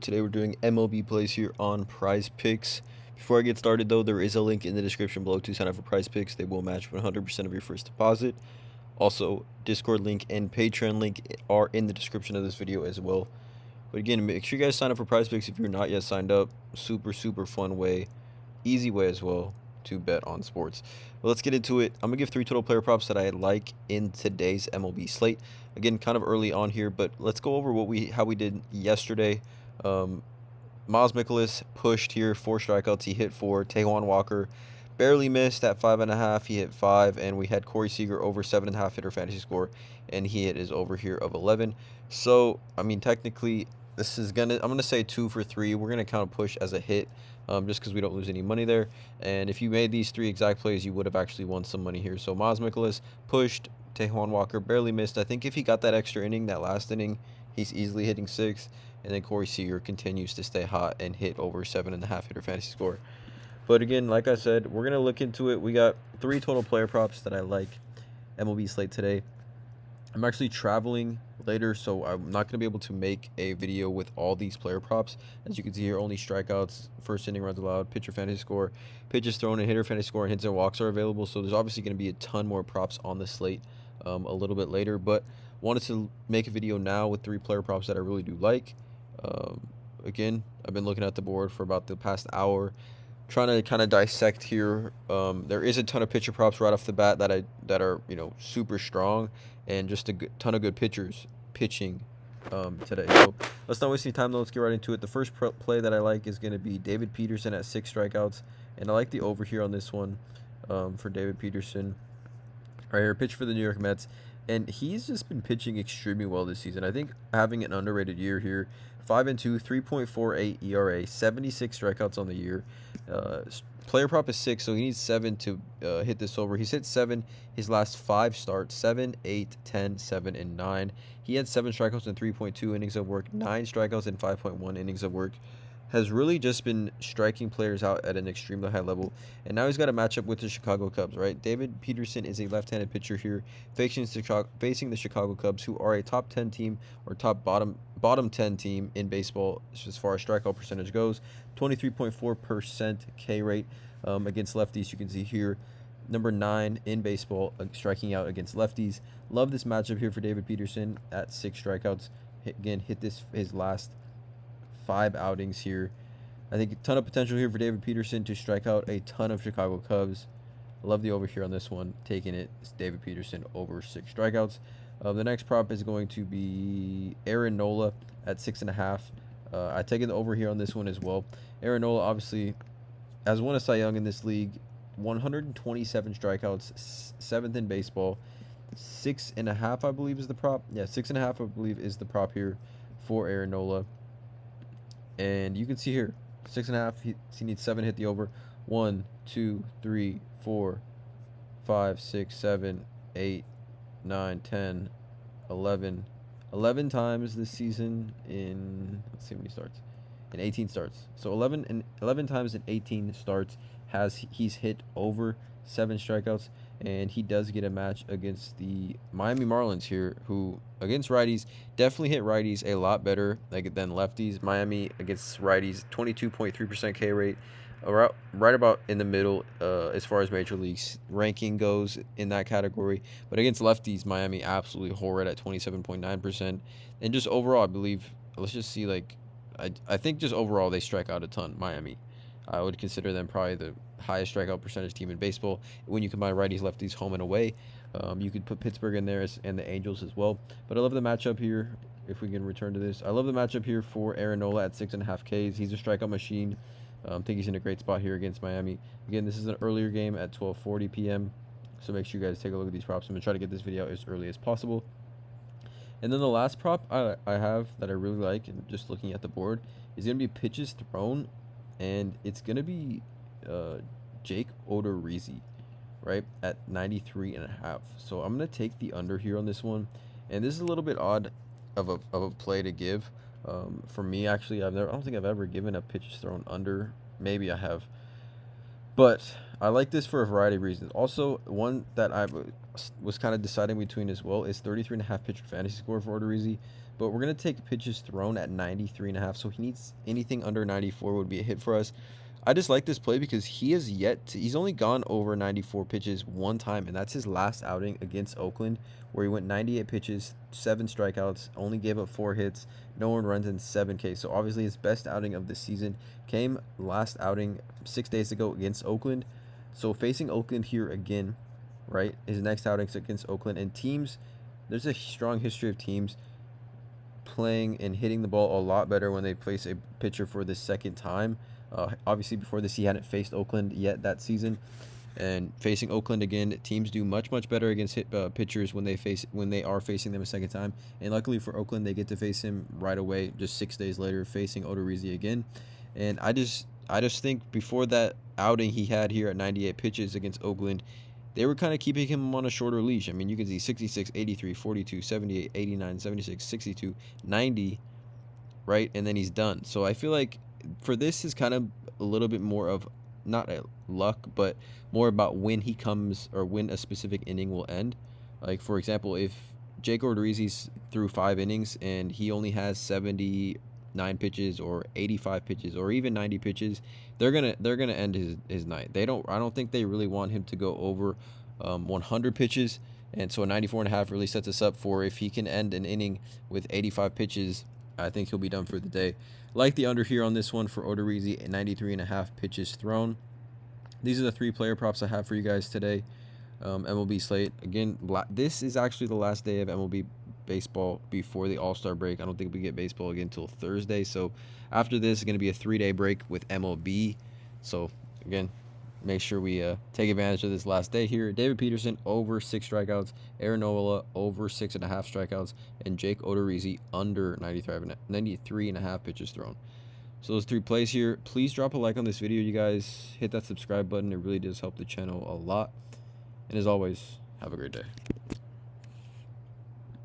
Today we're doing MLB plays here on PrizePicks. Before I get started though, there is a link in the description below to sign up for PrizePicks. They will match 100% of your first deposit. Also, Discord link and Patreon link are in the description of this video as well. But again, make sure you guys sign up for PrizePicks if you're not yet signed up. Super fun way, easy way as well to bet on sports. But let's get into it. I'm gonna give 3 total player props that I like in today's MLB slate. Again, kind of early on here, but let's go over how we did yesterday. Miles Mikolas pushed here, 4 strikeouts. He hit 4. Taijuan Walker barely missed at 5.5. He hit 5, and we had Corey Seager over 7.5 hitter fantasy score, and he hit his over here of 11. So I mean, technically, I'm gonna say 2 for 3. We're gonna count a push as a hit, just because we don't lose any money there. And if you made these 3 exact plays, you would have actually won some money here. So Miles Mikolas pushed. Taijuan Walker barely missed. I think if he got that extra inning, that last inning, he's easily hitting 6. And then Corey Seager continues to stay hot and hit over 7.5 hitter fantasy score. But again, like I said, we're going to look into it. We got 3 total player props that I like MLB slate today. I'm actually traveling later, so I'm not going to be able to make a video with all these player props. As you can see here, only strikeouts, first inning runs allowed, pitcher fantasy score, pitches thrown, and hitter fantasy score, and hits and walks are available. So there's obviously going to be a ton more props on the slate a little bit later. But wanted to make a video now with 3 player props that I really do like. Again, I've been looking at the board for about the past hour, trying to kind of dissect here. There is a ton of pitcher props right off the bat that are super strong, and just a ton of good pitchers pitching today. So let's not waste any time though. Let's get right into it. The first play that I like is going to be David Peterson at 6 strikeouts, and I like the over here on this one for David Peterson. Right here, pitch for the New York Mets. And he's just been pitching extremely well this season. I think having an underrated year here. 5-2, 3.48 ERA, 76 strikeouts on the year. Player prop is 6, so he needs 7 to hit this over. He's hit 7 his last 5 starts, 7, 8, 10, 7, and 9. He had 7 strikeouts in 3.2 innings of work, 9 strikeouts in 5.1 innings of work. Has really just been striking players out at an extremely high level. And now he's got a matchup with the Chicago Cubs, right? David Peterson is a left-handed pitcher here, facing the Chicago Cubs, who are a top 10 team or bottom 10 team in baseball as far as strikeout percentage goes. 23.4% K rate against lefties. You can see here, number 9 in baseball, striking out against lefties. Love this matchup here for David Peterson at 6 strikeouts. Hit this his last 5 outings here. I think a ton of potential here for David Peterson to strike out a ton of Chicago Cubs. I love the over here on this one. Taking it. It's David Peterson over 6 strikeouts. The next prop is going to be Aaron Nola at 6.5. I take the over here on this one as well. Aaron Nola obviously has won a Cy Young in this league. 127 strikeouts, 7th in baseball. 6.5, I believe, is the prop. Yeah, 6.5, I believe, is the prop here for Aaron Nola. And you can see here, 6.5. He needs 7 to hit the over. 1, 2, 3, 4, 5, 6, 7, 8, 9, 10, 11. 11 times this season in, let's see how many starts. In 18 starts. So 11 times in 18 starts he's hit over 7 strikeouts. And he does get a match against the Miami Marlins here, who against righties definitely hit righties a lot better than lefties. Miami against righties, 22.3% K rate, right about in the middle as far as Major Leagues ranking goes in that category. But against lefties, Miami absolutely horrid at 27.9%. And just overall, I believe, let's just see, I think just overall they strike out a ton, Miami. I would consider them probably the highest strikeout percentage team in baseball. When you combine righties, lefties, home and away, you could put Pittsburgh in there and the Angels as well. But I love the matchup here. If we can return to this, I love the matchup here for Aaron Nola at 6.5 Ks. He's a strikeout machine. I think he's in a great spot here against Miami. Again, this is an earlier game at 12:40 p.m. So make sure you guys take a look at these props. I'm gonna try to get this video out as early as possible. And then the last prop I have that I really like, and just looking at the board, is gonna be pitches thrown. And it's going to be Jake Odorizzi, right, at 93.5. So I'm going to take the under here on this one. And this is a little bit odd of a play to give. For me, actually, I don't think I've ever given a pitches thrown under. Maybe I have. But I like this for a variety of reasons. Also, one that I was kind of deciding between as well is 33.5 pitcher fantasy score for Odorizzi. But we're going to take pitches thrown at 93.5. So he needs anything under 94 would be a hit for us. I just like this play because he has yet to, he's only gone over 94 pitches one time, and that's his last outing against Oakland, where he went 98 pitches, 7 strikeouts, only gave up 4 hits, no earned runs, and 7 Ks. So obviously his best outing of the season came last outing 6 days ago against Oakland. So facing Oakland here again, right? His next outing's against Oakland, and teams, there's a strong history of teams playing and hitting the ball a lot better when they face a pitcher for the second time. Obviously, before this, he hadn't faced Oakland yet that season, and facing Oakland again, teams do much better against pitchers when they are facing them a second time. And luckily for Oakland, they get to face him right away, just 6 days later, facing Odorizzi again. And I just think before that outing he had here at 98 pitches against Oakland, they were kind of keeping him on a shorter leash. I mean, you can see 66, 83, 42, 78, 89, 76, 62, 90, right? And then he's done. So I feel like for this is kind of a little bit more of not a luck, but more about when he comes or when a specific inning will end. Like, for example, if Jake Odorizzi's through 5 innings and he only has 79 pitches or 85 pitches or even 90 pitches, they're gonna end his night. I don't think they really want him to go over 100 pitches, and so a 94.5 really sets us up for if he can end an inning with 85 pitches. I think he'll be done for the day. Like the under here on this one for Odorizzi at 93.5 pitches thrown. These are the 3 player props I have for you guys today. MLB slate. Again, this is actually the last day of MLB baseball before the All-Star break. I don't think we get baseball again until Thursday. So after this is going to be a 3-day break with MLB. So again, make sure we take advantage of this last day here. David Peterson over 6 strikeouts, Aaron Nola over 6.5 strikeouts, and Jake Odorizzi under 93.5 pitches thrown. So those 3 plays here. Please drop a like on this video, you guys. Hit that subscribe button. It really does help the channel a lot. And as always, have a great day.